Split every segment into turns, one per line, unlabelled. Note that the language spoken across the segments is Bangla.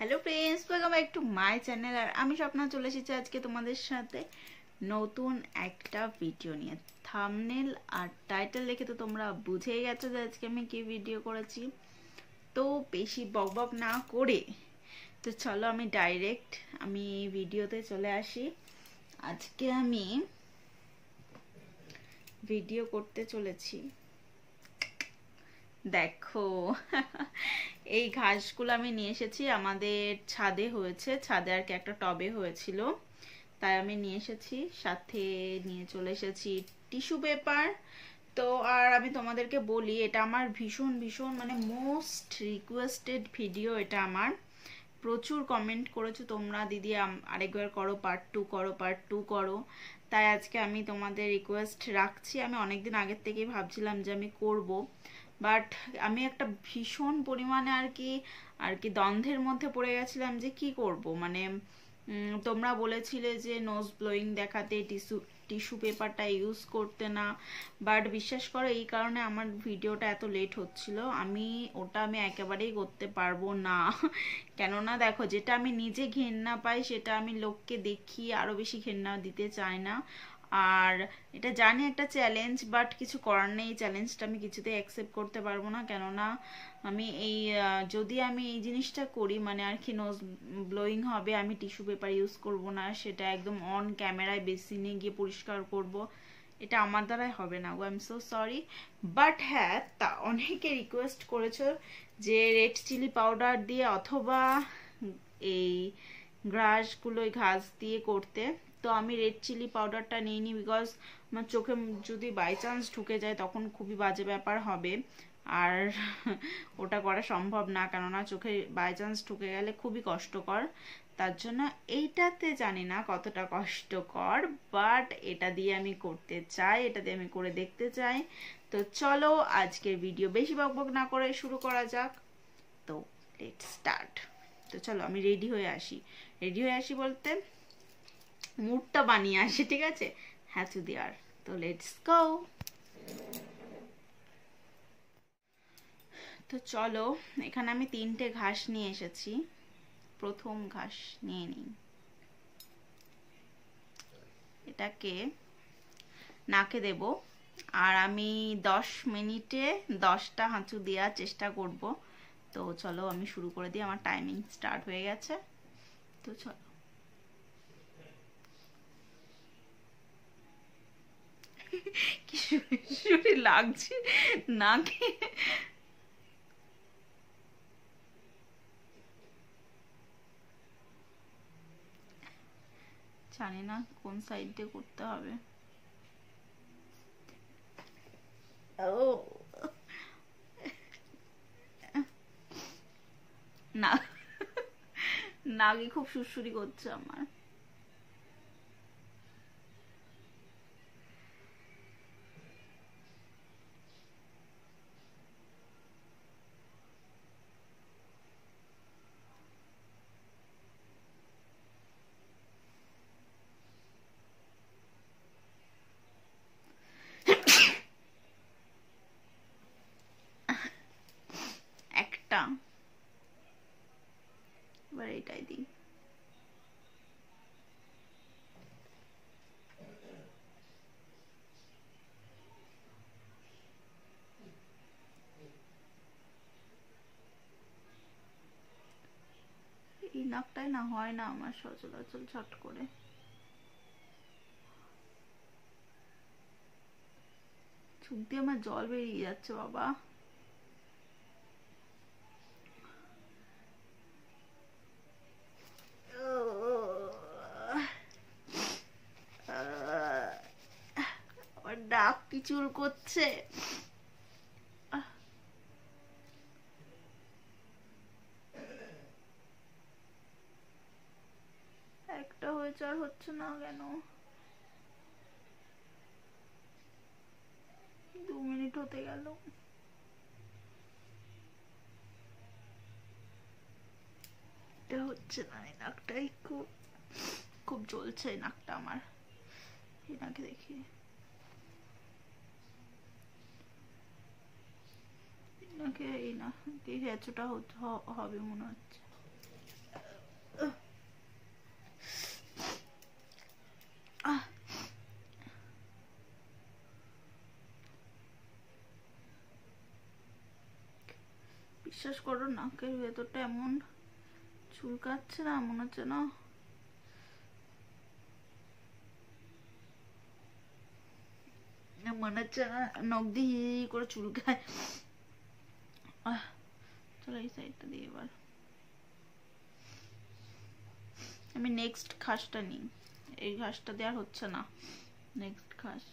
Hello friends, welcome back to my channel. আর আমি স্বপ্না চলে এসেছি আজকে তোমাদের সাথে নতুন একটা ভিডিও নিয়ে। থাম্বনেল আর টাইটেল দেখে তো তোমরা বুঝেই গেছো যে আজকে আমি কি ভিডিও করেছি। তো বেশি বকবক না করে তো চলো আমি ডাইরেক্ট ভিডিওতে চলে আসি। আজকে আমি ভিডিও করতে চলেছি, দেখো এই ঘাসগুলো আমি নিয়ে এসেছি, আমাদের ছাদে হয়েছে, ছাদে আর কি একটা টবে হয়েছিল, তাই আমি নিয়ে এসেছি। সাথে নিয়ে চলে এসেছি টিস্যু পেপার। তো আর আমি তোমাদেরকে বলি, এটা আমার ভীষণ ভীষণ মানে মোস্ট রিকোয়েস্টেড ভিডিও। এটা আমার প্রচুর কমেন্ট করেছো তোমরা, দিদি আরেকবার করো, part 2 করো, part 2 করো। তাই আজকে আমি তোমাদের রিকোয়েস্ট রাখছি। আমি অনেকদিন আগের থেকেই ভাবছিলাম যে আমি করব, বাট আমি একটা ভীষণ পরিমাণে আর কি দ্বন্দ্বের মধ্যে পড়ে গেছিলাম যে কি করব। মানে তোমরা বলেছিলে যে নোজ ব্লোয়িং দেখাতে, টিস্যু পেপারটা ইউজ করতে না, বাট বিশ্বাস করো এই কারণে আমার ভিডিওটা এত লেট হচ্ছিল। আমি একেবারেই করতে পারবো না কেননা দেখো, যেটা আমি নিজে ঘেন্না পাই সেটা আমি লোককে দেখিয়ে আরো বেশি ঘেন্না দিতে চাই না। আর এটা জানি একটা চ্যালেঞ্জ, বাট কিছু করার নেই, চ্যালেঞ্জটা আমি কিছুতেই অ্যাকসেপ্ট করতে পারবো না। কেননা আমি যদি আমি এই জিনিসটা করি, মানে আর কি নোজ ব্লোয়িং হবে, আমি টিস্যু পেপার ইউজ করব না, সেটা একদম অন ক্যামেরায় বেসিনে গিয়ে পরিষ্কার করব, এটা আমার দ্বারাই হবে না গো, I am so sorry. But হ্যাঁ, তা অনেকে রিকোয়েস্ট করেছো যে রেড চিলি পাউডার দিয়ে অথবা এই ঘাস দিয়ে করতে। তো আমি রেড চিলি পাউডারটা নিইনি, বিকজ আমার চোখে যদি বাই চান্স ঢুকে যায় তখন খুবই বাজে ব্যাপার হবে, আর ওটা করা সম্ভব না, কেননা চোখে বাই চান্স ঢুকে গেলে খুবই কষ্টকর। তার জন্য এইটাতে জানি না কতটা কষ্টকর, বাট এটা দিয়ে আমি করতে চাই, এটা দিয়ে আমি করে দেখতে চাই। তো চলো আজকের ভিডিও বেশি বকবক না করে শুরু করা যাক। তো লেটস স্টার্ট। তো চলো আমি রেডি হয়ে আসি বলতে মুডটা বানিয়ে আসি, ঠিক আছে, হ্যাঁ টু দেয়ার। তো লেটস গো। তো চলো, এখানে আমি 3টে ঘাস নিয়ে এসেছি। প্রথম ঘাস নিয়ে নিই, এটাকে নাকে দেব, আর আমি 10 মিনিটে 10টা হাঁচু দেওয়ার চেষ্টা করব। তো চলো আমি শুরু করে দিই, আমার টাইমিং স্টার্ট হয়ে গেছে। তো চলো, কি শুরু লাগছে নাকে। জানি না কোন সাইড দিয়ে করতে হবে। ও না, নাকে খুব সুরসুরি করছে আমার। একটা, এবার এটাই দিই। এই নাকটাই না হয় না আমার সচলাচল ছট করে। চোখ দিয়ে আমার জল বেরিয়ে যাচ্ছে বাবা। আমার ডাক কি চুল করছে। একটা হয়েছে আর হচ্ছে না কেন? 2 মিনিট হতে গেল, এটা হচ্ছে না। এই নাকটাই খুব খুব জ্বলছে, এই নাকটা আমার। এই নাকে দেখি, নাকে এই না, এই হ্যাচুটা হবে মনে হচ্ছে। বিশ্বাস করো নাকের ভেতরটা এমন চুলকাচ্ছে না, মনে হচ্ছে না নখ দিয়ে করে চুলকায়। চলো এই সাইডটা দিয়ে এবার আমি নেক্সট ঘাসটা নিই। এই ঘাসটা দেওয়ার হচ্ছে না, নেক্সট ঘাস।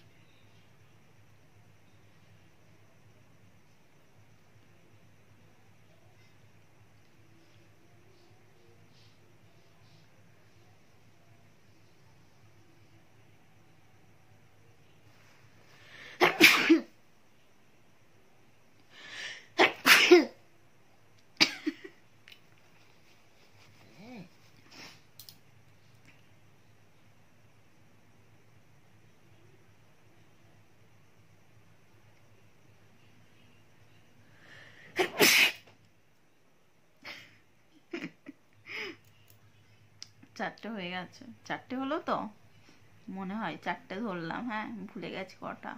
চারটে হয়ে গেছে, চারটে হলো তো মনে হয়, চারটে ধরলাম। হ্যাঁ ভুলে গেছি কটা।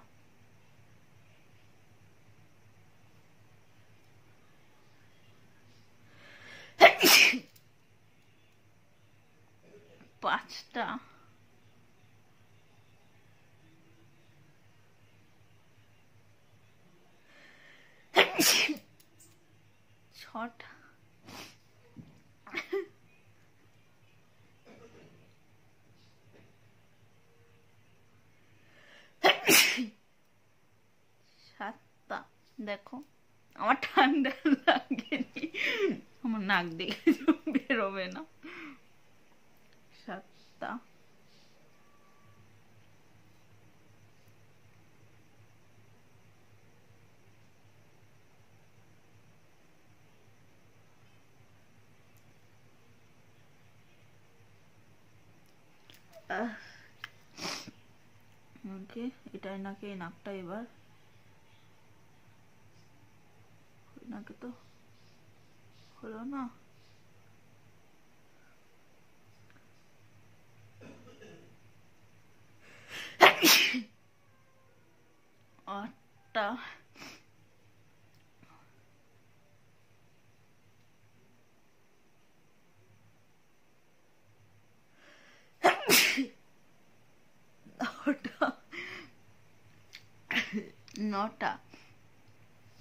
পাঁচটা। ছটা। সাতটা। দেখো আমার ঠান্ডা লাগেনি, আমার নাক দেখে বেরোবে না। সাতটা। ওকে, এটাই নাকি এই নাকটা এবার, নাকে তো হলো না। আটটা। নটা।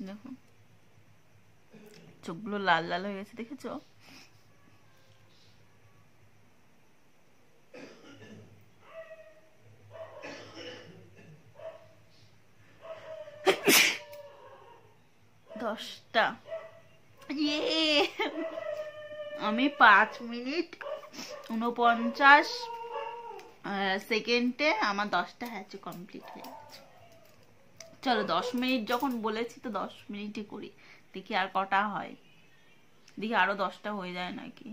দেখো চোখগুলো লাল লাল হয়ে গেছে, দেখেছো? দশটা। ইয়ে, আমি 5 মিনিট 49 সেকেন্ডে আমার 10টা হ্যাচ কমপ্লিট হয়ে গেছে। চলো 10 মিনিট যখন বলেছি তো 10 মিনিটই করি, দেখি আর কটা হয়, দেখি আরো 10টা হয়ে যায় নাকি।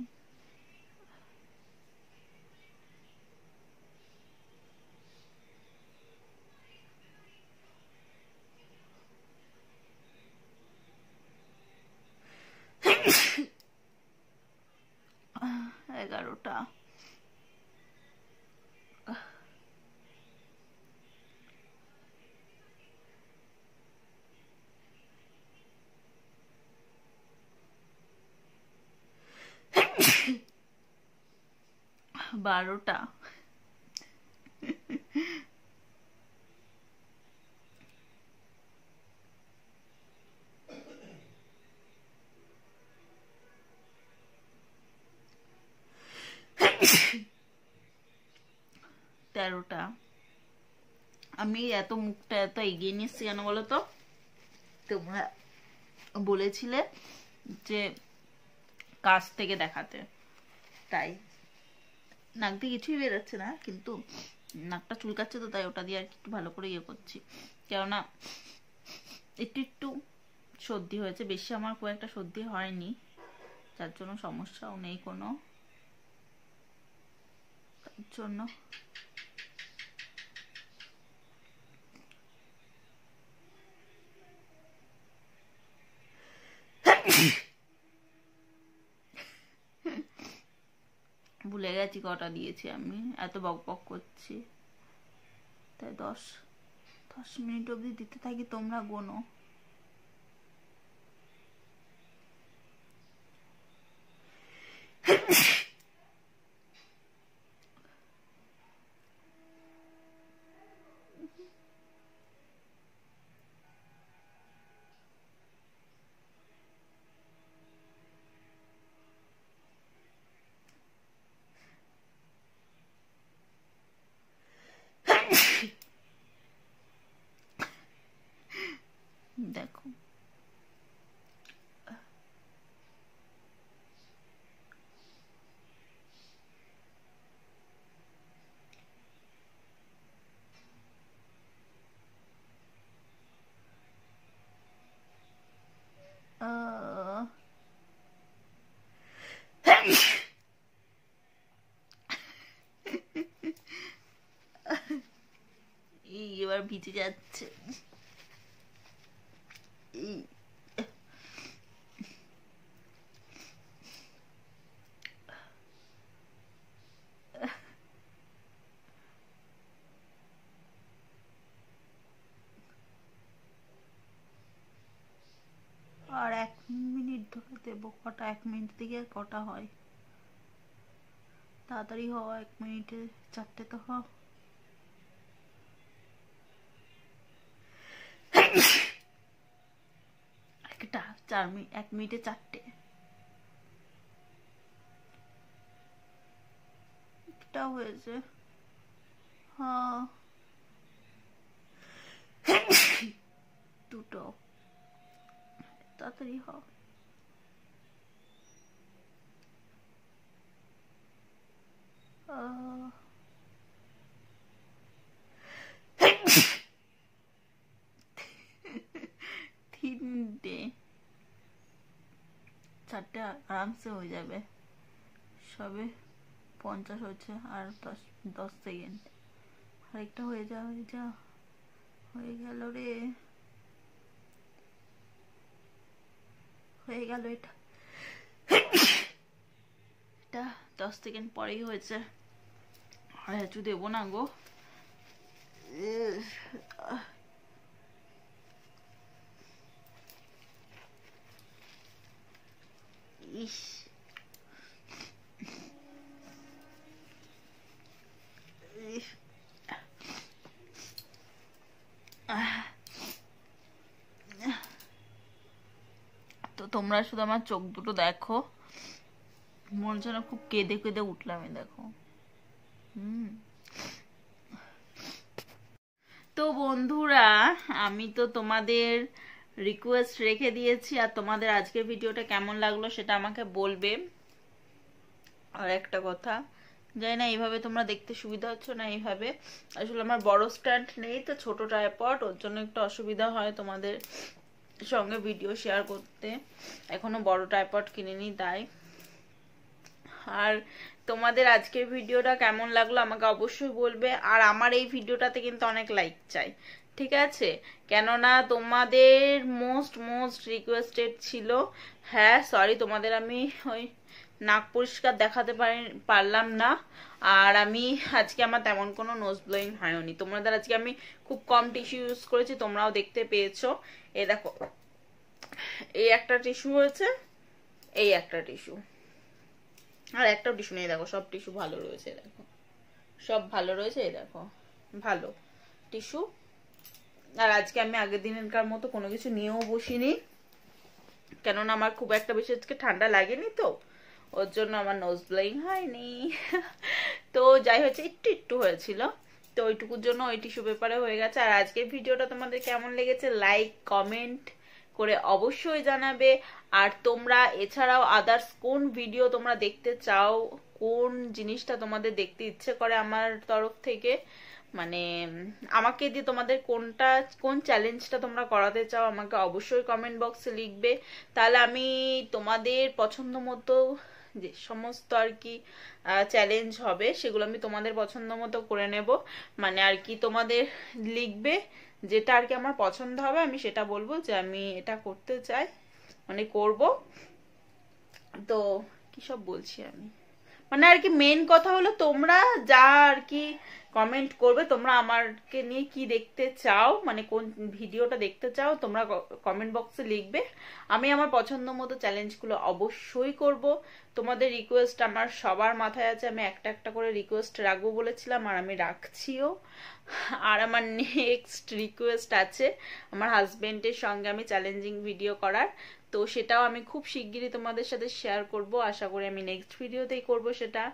এগারোটা। বারোটা। তেরোটা। আমি এত মুখটা এত এগিয়ে নিচ্ছি কেন বলো তো? তোমরা বলেছিলে যে কাছ থেকে দেখাতে, তাই নাক দিয়ে কিছুই বেরোচ্ছে না, কিন্তু নাকটা চুলকাচ্ছে তো, তাই ওটা দিয়ে আর একটু ভালো করে ইয়ে করছি। কেননা একটু একটু সর্দি হয়েছে, বেশি আমার খুব একটা সর্দি হয়নি, যার জন্য সমস্যাও নেই কোনো, তার জন্য ভুলে গেছি কটা দিয়েছি আমি, এত বক বক করছি। তাই 10 মিনিট অবধি দিতে থাকি, তোমরা গোনো। দেখো এবার ভিজে যাচ্ছে। আর 1 মিনিট ধরে দেবো। কটা? 1 মিনিট থেকে কটা হয়? তাড়াতাড়ি হওয়া, 1 মিনিটে 4টে তো হওয়া। একটা 1 মিনিটে 4টে। একটা হয়েছে। হ্যাঁ, 2টো। তাড়াতাড়ি হ। তিনটে 4টে আরামসে হয়ে যাবে। সবে 50 হচ্ছে, আর 10 সেকেন্ড। আরেকটা হয়ে যা, হয়ে যা। হয়ে গেল রে, হয়ে গেল। এটা 10 সেকেন্ড পরেই হয়েছে। আর একটু দেবো না গো। ইস, তো তোমরা শুধু আমার চোখ দুটো দেখো, মনে হচ্ছে না খুব কেঁদে কেঁদে উঠলাম। দেখো। তো বন্ধুরা, আমি তো তোমাদের রিকোয়েস্ট রেখে দিয়েছি, আর তোমাদের আজকের ভিডিওটা কেমন লাগলো সেটা আমাকে বলবে। আর একটা কথা, জানি না এইভাবে তোমরা দেখতে সুবিধা হচ্ছে না। এইভাবে আসলে আমার বড় স্ট্যান্ড নেই, তো ছোট ট্রাইপড, ওর জন্য একটু অসুবিধা হয় তোমাদের সঙ্গে ভিডিও শেয়ার করতে। এখনো বড় ট্রাইপড কিনিনি তাই। আর তোমাদের আজকের ভিডিওটা কেমন লাগলো আমাকে অবশ্যই বলবে। আর আমার এই ভিডিওটাতে কিন্তু অনেক লাইক চাই, ঠিক আছে? কেননা তোমাদের মোস্ট রিকোয়েস্টেড ছিল। হ্যাঁ, সরি, তোমাদের আমি ওই নাক পরিষ্কার দেখাতে পারলাম না। আর আমি আজকে আমার তেমন কোনো নোজ ব্লোয়িং হয়নি। তোমাদের আজকে আমি খুব কম টিস্যু ইউজ করেছি, তোমরাও দেখতে পেয়েছো। এই দেখো, এই একটা টিস্যু হয়েছে, এই একটা টিস্যু, আর একটাও টিস্যু নেই। দেখো, সব টিস্যু ভালো রয়েছে। দেখো, সব ভালো রয়েছে। এই দেখো, ভালো টিস্যু। আর আজকে আমি আগের দিনেরকার মতো কোনো কিছু নিয়েও বসিনি, কেননা আমার খুব একটা বেশি আজকে ঠান্ডা লাগেনি, তো ওর জন্য আমার নোজ ব্লোয়িং হয়নি। তো যাই হচ্ছে, একটু হয়েছিল, তো ওইটুকুর জন্য ওই টিস্যু পেপারে হয়ে গেছে। আর আজকের ভিডিওটা তোমাদের কেমন লেগেছে লাইক কমেন্ট করে অবশ্যই জানাবে। আর তোমরা এছাড়াও আদার্স কোন ভিডিও তোমরা দেখতে চাও, কোন জিনিসটা তোমাদের দেখতে ইচ্ছে করে আমার তরফ থেকে, মানে আমাকে দিয়ে তোমাদের কোন চ্যালেঞ্জটা তোমরা করাতে চাও, আমাকে অবশ্যই কমেন্ট বক্সে লিখবে। তাহলে আমি তোমাদের পছন্দ মতো যে সমস্ত আর কি চ্যালেঞ্জ হবে সেগুলো আমি তোমাদের পছন্দ মতো করে নেব। মানে আর কি তোমাদের লিখবে যেটা আর কি আমার পছন্দ হবে, আমি সেটা বলবো যে আমি এটা করতে চাই, মানে করব। তো কি সব বলছি আমি, মানে আর কি মেন কথা হলো তোমরা যা আর কি কমেন্ট করবে, তোমরা আমাকে নিয়ে কি দেখতে চাও, মানে কোন ভিডিওটা দেখতে চাও তোমরা কমেন্ট বক্সে লিখবে। আমি আমার পছন্দ মতো চ্যালেঞ্জগুলো অবশ্যই করব। তোমাদের রিকোয়েস্ট আমার সবার মাথায় আছে, আমি একটা একটা করে রিকোয়েস্ট রাখবো বলেছিলাম, আর আমি রাখছিও। আর আমার নেক্সট রিকোয়েস্ট আছে আমার হাজবেন্ডের সঙ্গে আমি চ্যালেঞ্জিং ভিডিও করার, তো সেটাও আমি খুব শিগগিরই তোমাদের সাথে শেয়ার করব। আশা করি আমি নেক্সট ভিডিওতেই করব সেটা।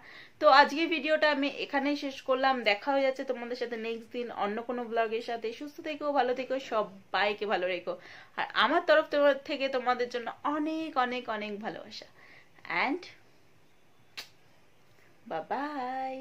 তো আজকে ভিডিওটা আমি এখানেই শেষ করলাম। দেখা হয়ে যাচ্ছে তোমাদের সাথে নেক্সট দিন অন্য কোনো ব্লগের সাথে। সুস্থ থেকো, ভালো থেকো, সবাইকে ভালো রেখো। আর আমার তরফ থেকে তোমাদের জন্য অনেক অনেক অনেক ভালোবাসা। And bye bye.